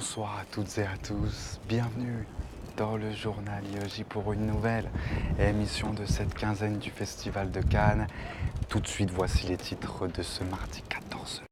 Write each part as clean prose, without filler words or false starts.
Bonsoir à toutes et à tous, bienvenue dans le journal IEJ pour une nouvelle émission de cette quinzaine du Festival de Cannes. Tout de suite, voici les titres de ce mardi 14 mai.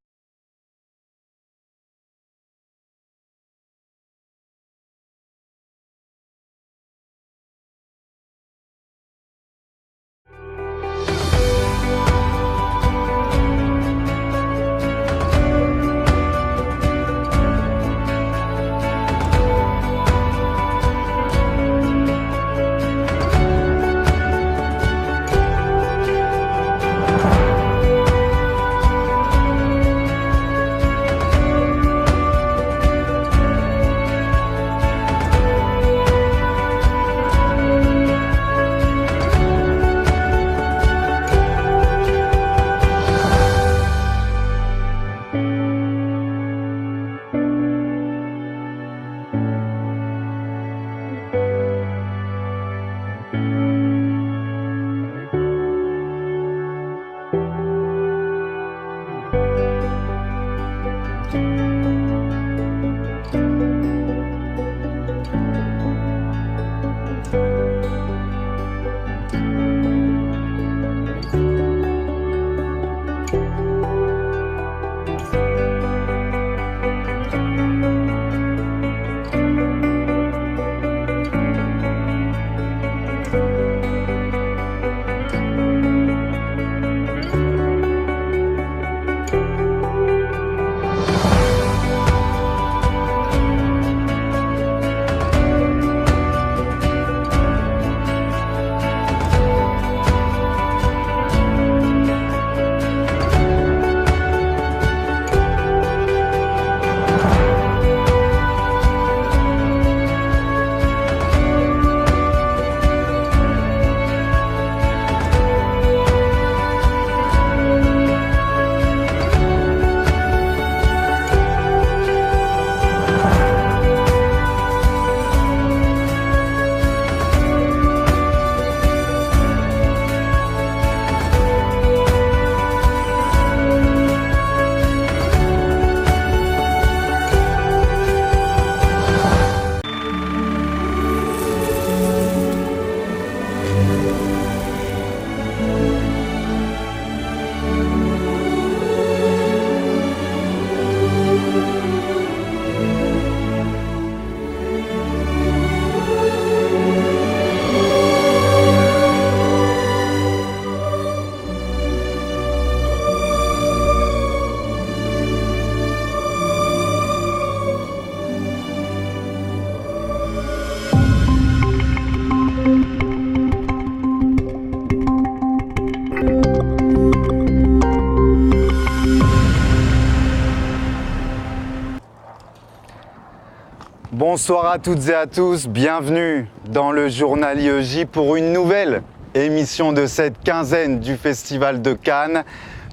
Bonsoir à toutes et à tous, bienvenue dans le journal IEJ pour une nouvelle émission de cette quinzaine du Festival de Cannes.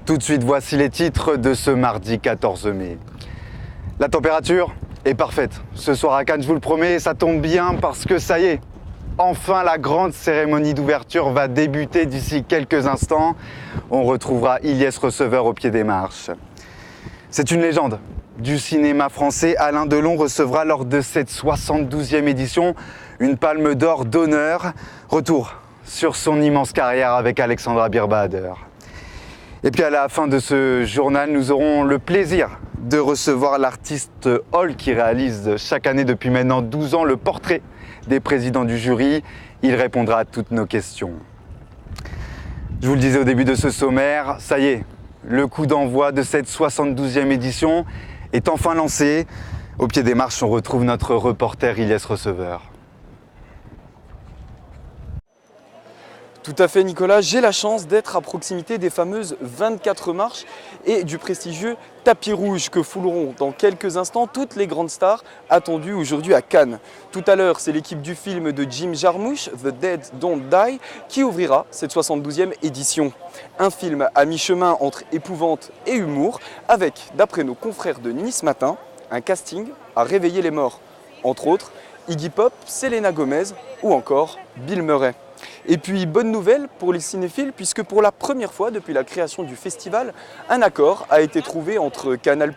Tout de suite, voici les titres de ce mardi 14 mai. La température est parfaite. Ce soir à Cannes, je vous le promets, ça tombe bien parce que ça y est, enfin la grande cérémonie d'ouverture va débuter d'ici quelques instants. On retrouvera Ilyes Receveur au pied des marches. C'est une légende du cinéma français. Alain Delon recevra lors de cette 72e édition une palme d'or d'honneur. Retour sur son immense carrière avec Alexandra Birbaader. Et puis à la fin de ce journal, nous aurons le plaisir de recevoir l'artiste Hall qui réalise chaque année depuis maintenant 12 ans le portrait des présidents du jury. Il répondra à toutes nos questions. Je vous le disais au début de ce sommaire, ça y est, le coup d'envoi de cette 72e édition est enfin lancé. Au pied des marches, on retrouve notre reporter Ilyes Receveur. Tout à fait Nicolas, j'ai la chance d'être à proximité des fameuses 24 marches et du prestigieux tapis rouge que fouleront dans quelques instants toutes les grandes stars attendues aujourd'hui à Cannes. Tout à l'heure, c'est l'équipe du film de Jim Jarmusch, The Dead Don't Die, qui ouvrira cette 72e édition. Un film à mi-chemin entre épouvante et humour, avec, d'après nos confrères de Nice Matin, un casting à réveiller les morts. Entre autres, Iggy Pop, Selena Gomez ou encore Bill Murray. Et puis, bonne nouvelle pour les cinéphiles, puisque pour la première fois depuis la création du festival, un accord a été trouvé entre Canal+,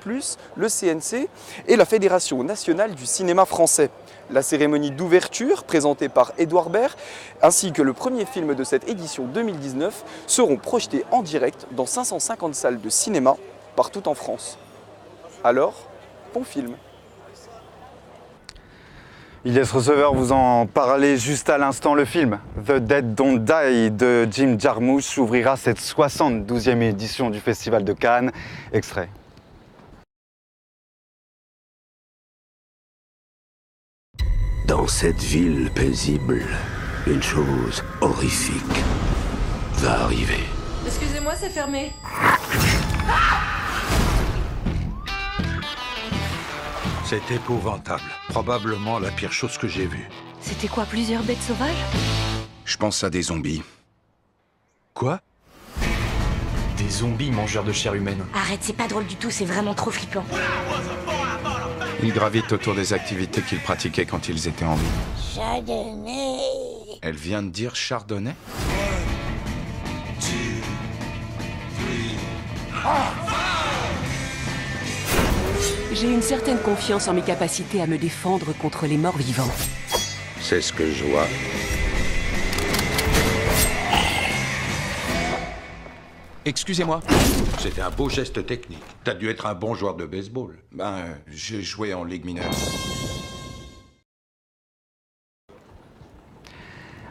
le CNC et la Fédération nationale du cinéma français. La cérémonie d'ouverture, présentée par Édouard Baird, ainsi que le premier film de cette édition 2019, seront projetés en direct dans 550 salles de cinéma partout en France. Alors, bon film. Ilyes Receveur, vous en parlez juste à l'instant. Le film The Dead Don't Die de Jim Jarmusch ouvrira cette 72e édition du Festival de Cannes. Extrait. Dans cette ville paisible, une chose horrifique va arriver. Excusez-moi, c'est fermé. C'est épouvantable. Probablement la pire chose que j'ai vue. C'était quoi, plusieurs bêtes sauvages? Je pense à des zombies. Quoi? Des zombies mangeurs de chair humaine. Arrête, c'est pas drôle du tout, c'est vraiment trop flippant. Ils gravitent autour des activités qu'ils pratiquaient quand ils étaient en vie. Chardonnay. Elle vient de dire chardonnay? J'ai une certaine confiance en mes capacités à me défendre contre les morts vivants. C'est ce que je vois. Excusez-moi. C'était un beau geste technique. T'as dû être un bon joueur de baseball. J'ai joué en Ligue mineure.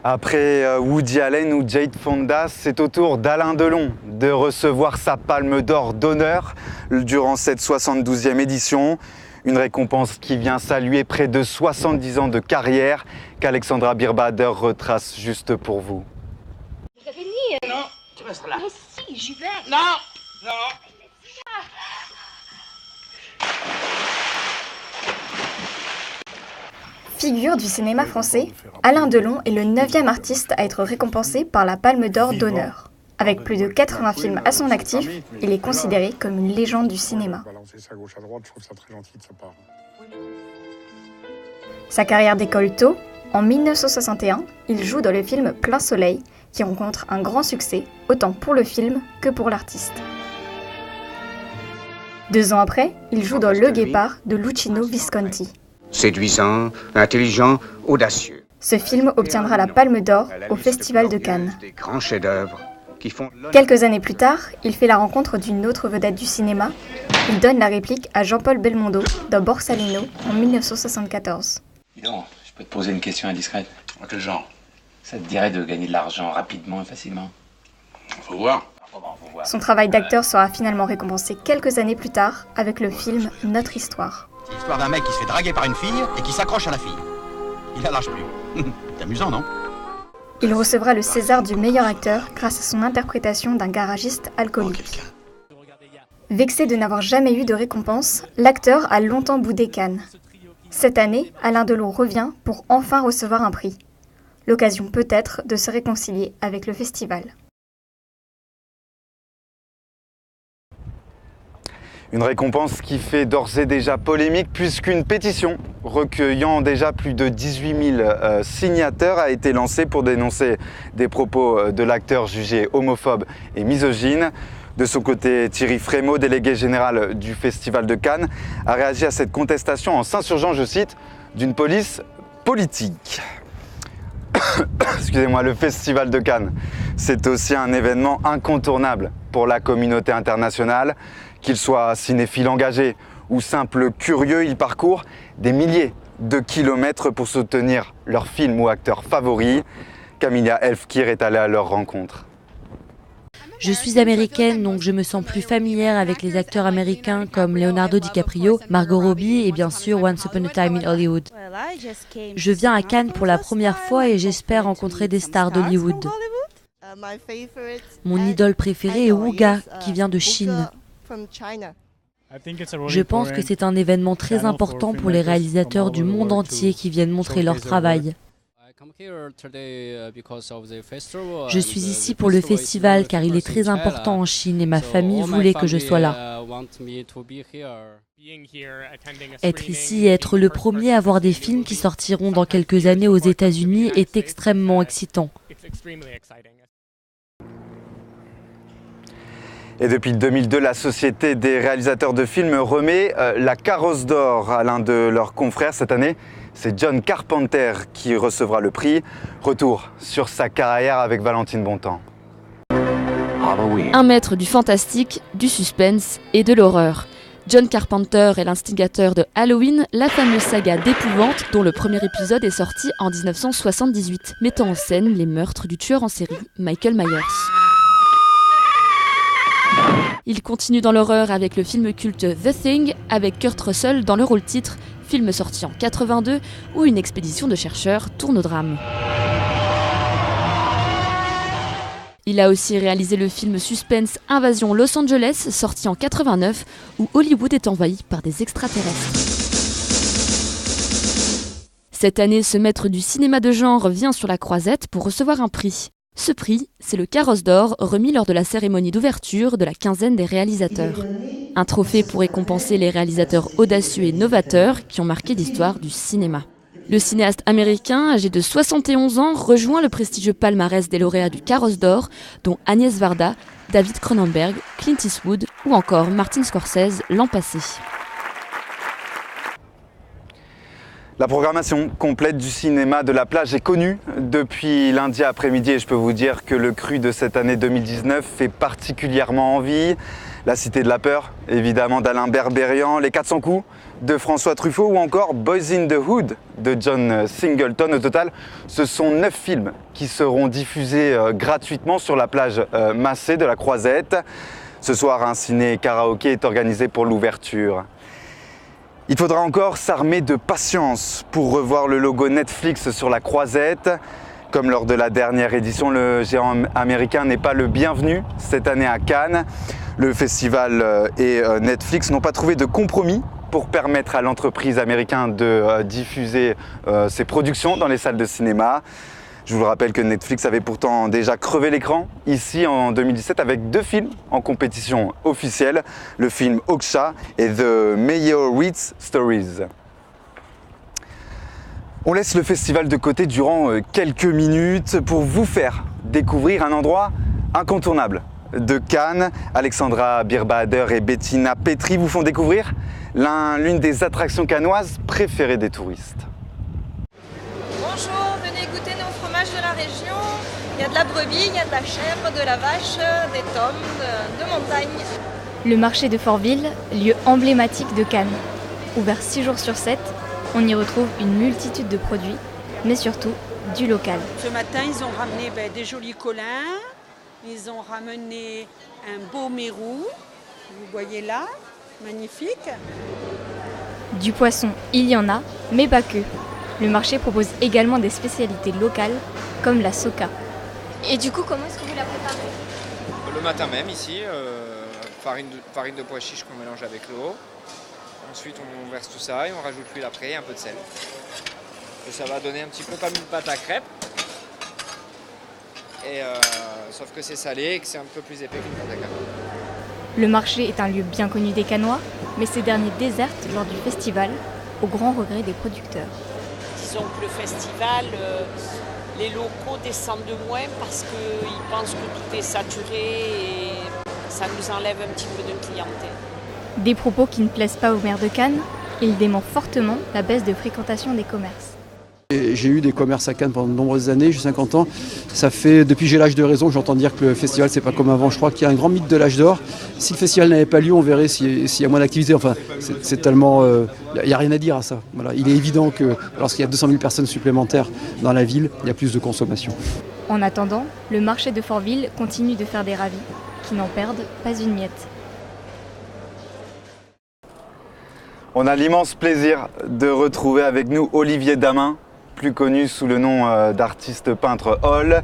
Après Woody Allen ou Jane Fonda, c'est au tour d'Alain Delon de recevoir sa palme d'or d'honneur durant cette 72e édition. Une récompense qui vient saluer près de 70 ans de carrière qu'Alexandra Birbader retrace juste pour vous. C'est fini. Non, tu restes là. Mais si, j'y vais. Non, non. Figure du cinéma français, Alain Delon est le 9e artiste à être récompensé par la Palme d'Or d'honneur. Avec plus de 80 films à son actif, il est considéré comme une légende du cinéma. Sa carrière décolle tôt. En 1961, il joue dans le film Plein Soleil, qui rencontre un grand succès, autant pour le film que pour l'artiste. 2 ans après, il joue dans Le Guépard de Luchino Visconti. Séduisant, intelligent, audacieux. Ce film obtiendra la Palme d'Or au Festival de Cannes. Des grands chefs-d'œuvre qui font... Quelques années plus tard, il fait la rencontre d'une autre vedette du cinéma. Il donne la réplique à Jean-Paul Belmondo dans Borsalino en 1974. Dis donc, je peux te poser une question indiscrète? Quel genre? Ça te dirait de gagner de l'argent rapidement et facilement? Faut voir. Son travail d'acteur sera finalement récompensé quelques années plus tard avec le film Notre Histoire. C'est l'histoire d'un mec qui se fait draguer par une fille et qui s'accroche à la fille. Il la lâche plus. C'est amusant, non? Il recevra le César du meilleur acteur grâce à son interprétation d'un garagiste alcoolique. Vexé de n'avoir jamais eu de récompense, l'acteur a longtemps boudé Cannes. Cette année, Alain Delon revient pour enfin recevoir un prix. L'occasion peut-être de se réconcilier avec le festival. Une récompense qui fait d'ores et déjà polémique puisqu'une pétition recueillant déjà plus de 18 000 signateurs a été lancée pour dénoncer des propos de l'acteur jugé homophobe et misogyne. De son côté, Thierry Frémaux, délégué général du Festival de Cannes, a réagi à cette contestation en s'insurgeant, je cite, d'une police politique. Excusez-moi, le Festival de Cannes, c'est aussi un événement incontournable pour la communauté internationale. Qu'ils soient cinéphiles engagés ou simples curieux, ils parcourent des milliers de kilomètres pour soutenir leur film ou acteur favori. Camilla Elfkir est allée à leur rencontre. Je suis américaine, donc je me sens plus familière avec les acteurs américains comme Leonardo DiCaprio, Margot Robbie et bien sûr Once Upon a Time in Hollywood. Je viens à Cannes pour la première fois et j'espère rencontrer des stars d'Hollywood. Mon idole préférée est Wooga, qui vient de Chine. Je pense que c'est un événement très important pour les réalisateurs du monde entier qui viennent montrer leur travail. Je suis ici pour le festival car il est très important en Chine et ma famille voulait que je sois là. Être ici et être le premier à voir des films qui sortiront dans quelques années aux États-Unis est extrêmement excitant. Et depuis 2002, la Société des réalisateurs de films remet la Carrosse d'or à l'un de leurs confrères. Cette année, c'est John Carpenter qui recevra le prix. Retour sur sa carrière avec Valentine Bontemps. Un maître du fantastique, du suspense et de l'horreur. John Carpenter est l'instigateur de Halloween, la fameuse saga d'épouvante dont le premier épisode est sorti en 1978, mettant en scène les meurtres du tueur en série Michael Myers. Il continue dans l'horreur avec le film culte The Thing, avec Kurt Russell dans le rôle titre, film sorti en 82, où une expédition de chercheurs tourne au drame. Il a aussi réalisé le film suspense Invasion Los Angeles, sorti en 89, où Hollywood est envahi par des extraterrestres. Cette année, ce maître du cinéma de genre vient sur la Croisette pour recevoir un prix. Ce prix, c'est le Carrosse d'or remis lors de la cérémonie d'ouverture de la quinzaine des réalisateurs. Un trophée pour récompenser les réalisateurs audacieux et novateurs qui ont marqué l'histoire du cinéma. Le cinéaste américain, âgé de 71 ans, rejoint le prestigieux palmarès des lauréats du Carrosse d'or, dont Agnès Varda, David Cronenberg, Clint Eastwood ou encore Martin Scorsese l'an passé. La programmation complète du cinéma de la plage est connue depuis lundi après-midi et je peux vous dire que le cru de cette année 2019 fait particulièrement envie. La Cité de la Peur, évidemment d'Alain Berberian, Les 400 coups de François Truffaut ou encore Boys in the Hood de John Singleton. Au total, ce sont 9 films qui seront diffusés gratuitement sur la plage Massé de la Croisette. Ce soir, un ciné-karaoké est organisé pour l'ouverture. Il faudra encore s'armer de patience pour revoir le logo Netflix sur la Croisette. Comme lors de la dernière édition, le géant américain n'est pas le bienvenu cette année à Cannes. Le festival et Netflix n'ont pas trouvé de compromis pour permettre à l'entreprise américaine de diffuser ses productions dans les salles de cinéma. Je vous le rappelle que Netflix avait pourtant déjà crevé l'écran ici en 2017 avec 2 films en compétition officielle, le film Okja et The Meyerowitz Stories. On laisse le festival de côté durant quelques minutes pour vous faire découvrir un endroit incontournable de Cannes. Alexandra Birbader et Bettina Petri vous font découvrir l'une des attractions cannoises préférées des touristes. Bonjour, venez goûter nos fromages de la région. Il y a de la brebis, il y a de la chèvre, de la vache, des tomes, de montagne. Le marché de Fortville, lieu emblématique de Cannes. Ouvert 6 jours sur 7, on y retrouve une multitude de produits, mais surtout du local. Ce matin, ils ont ramené des jolis colins, ils ont ramené un beau mérou, vous voyez là, magnifique. Du poisson, il y en a, mais pas que. Le marché propose également des spécialités locales, comme la soca. Et du coup, comment est-ce que vous la préparez? Le matin même, ici, farine de pois chiches qu'on mélange avec l'eau. Ensuite, on verse tout ça et on rajoute l'huile après et un peu de sel. Et ça va donner un petit peu comme une pâte à crêpes. Sauf que c'est salé et que c'est un peu plus épais qu'une pâte à crêpes. Le marché est un lieu bien connu des Cannois, mais ces derniers désertent lors du festival, au grand regret des producteurs. Disons que le festival, les locaux descendent de moins parce qu'ils pensent que tout est saturé et ça nous enlève un petit peu de clientèle. Des propos qui ne plaisent pas au maire de Cannes, il dément fortement la baisse de fréquentation des commerces. J'ai eu des commerces à Cannes pendant de nombreuses années, j'ai 50 ans. Ça fait, depuis que j'ai l'âge de raison, j'entends dire que le festival c'est pas comme avant. Je crois qu'il y a un grand mythe de l'âge d'or. Si le festival n'avait pas lieu, on verrait s'il y a moins d'activité. Enfin, c'est tellement... Il n'y a rien à dire à ça. Voilà. Il est évident que lorsqu'il y a 200 000 personnes supplémentaires dans la ville, il y a plus de consommation. En attendant, le marché de Fortville continue de faire des ravis, qui n'en perdent pas une miette. On a l'immense plaisir de retrouver avec nous Olivier Damin, plus connu sous le nom d'artiste peintre Hall.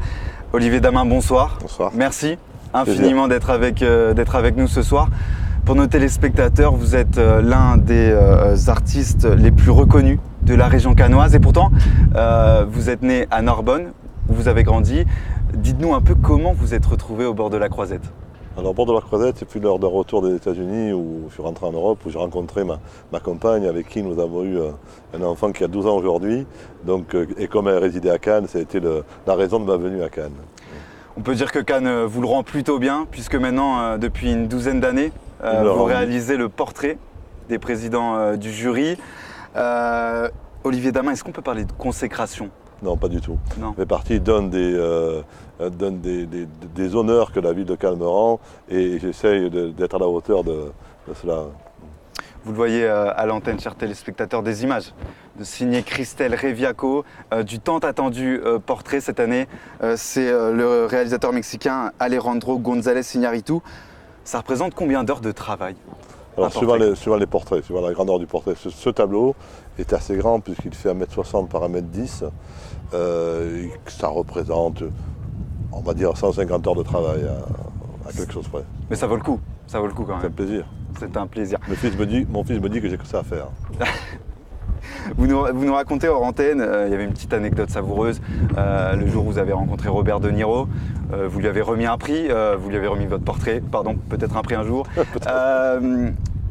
Olivier Damin, bonsoir. Bonsoir. Merci infiniment d'être avec nous ce soir. Pour nos téléspectateurs, vous êtes l'un des artistes les plus reconnus de la région cannoise et pourtant, vous êtes né à Narbonne, où vous avez grandi. Dites-nous un peu comment vous êtes retrouvé au bord de la Croisette. Alors, au bord de la Croisette, c'est puis lors d'un retour des États-Unis où je suis rentré en Europe, où j'ai rencontré ma compagne avec qui nous avons eu un enfant qui a 12 ans aujourd'hui. Donc, et comme elle résidait à Cannes, ça a été la raison de ma venue à Cannes. On peut dire que Cannes vous le rend plutôt bien, puisque maintenant, depuis une douzaine d'années, vous réalisez le portrait des présidents du jury. Olivier Damin, est-ce qu'on peut parler de consécration ? Non, pas du tout. Non. Je fais partie d'un des honneurs que la ville de Cannes me rend et j'essaye d'être à la hauteur de cela. Vous le voyez à l'antenne, chers téléspectateurs, des images de signé Christelle Reviaco du tant attendu portrait cette année. C'est le réalisateur mexicain Alejandro González Iñárritu. Ça représente combien d'heures de travail ? Alors, suivant les portraits, suivant la grandeur du portrait, ce tableau est assez grand puisqu'il fait 1m60 par 1m10. Ça représente, on va dire, 150 heures de travail à quelque chose près. Mais ça vaut le coup quand même. C'est un plaisir. C'est un plaisir. Mon fils me dit que j'ai que ça à faire. Vous nous racontez hors antenne, il y avait une petite anecdote savoureuse, le jour où vous avez rencontré Robert De Niro, vous lui avez remis un prix, vous lui avez remis votre portrait, pardon, peut-être un prix un jour.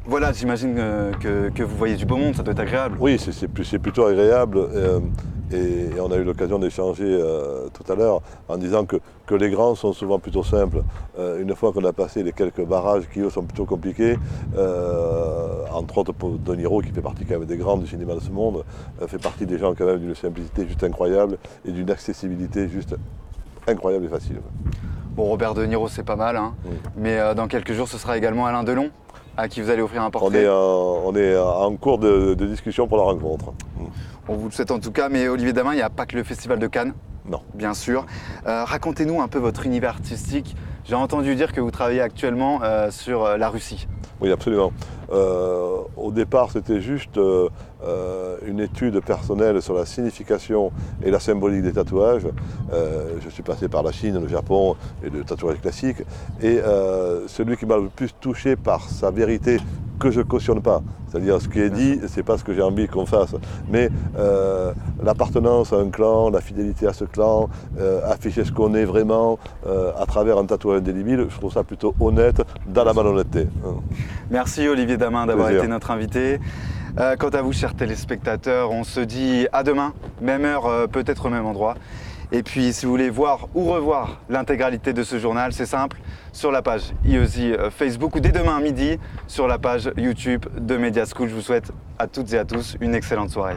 Voilà, j'imagine que vous voyez du beau monde, ça doit être agréable. Oui, c'est plutôt agréable. Et on a eu l'occasion d'échanger tout à l'heure en disant que les grands sont souvent plutôt simples. Une fois qu'on a passé les quelques barrages qui eux sont plutôt compliqués, entre autres pour De Niro qui fait partie quand même des grands du cinéma de ce monde, fait partie des gens quand même d'une simplicité juste incroyable et d'une accessibilité juste incroyable et facile. Bon, Robert De Niro c'est pas mal, hein, oui. Mais dans quelques jours ce sera également Alain Delon à qui vous allez offrir un portrait. On est en cours de discussion pour la rencontre. On vous le souhaite en tout cas, mais Olivier Damin, il n'y a pas que le Festival de Cannes. Non. Bien sûr. Racontez-nous un peu votre univers artistique. J'ai entendu dire que vous travaillez actuellement sur la Russie. Oui, absolument. Au départ, c'était juste une étude personnelle sur la signification et la symbolique des tatouages. Je suis passé par la Chine, le Japon et le tatouage classique. Et celui qui m'a le plus touché par sa vérité, que je ne cautionne pas, c'est-à-dire ce qui est dit, c'est pas ce que j'ai envie qu'on fasse, mais l'appartenance à un clan, la fidélité à ce clan, afficher ce qu'on est vraiment à travers un tatouage indélébile, je trouve ça plutôt honnête dans la malhonnêteté. Merci Olivier Damin d'avoir été notre invité. Quant à vous, chers téléspectateurs, on se dit à demain, même heure, peut-être au même endroit. Et puis, si vous voulez voir ou revoir l'intégralité de ce journal, c'est simple, sur la page IESI Facebook ou dès demain à midi sur la page YouTube de Media School. Je vous souhaite à toutes et à tous une excellente soirée.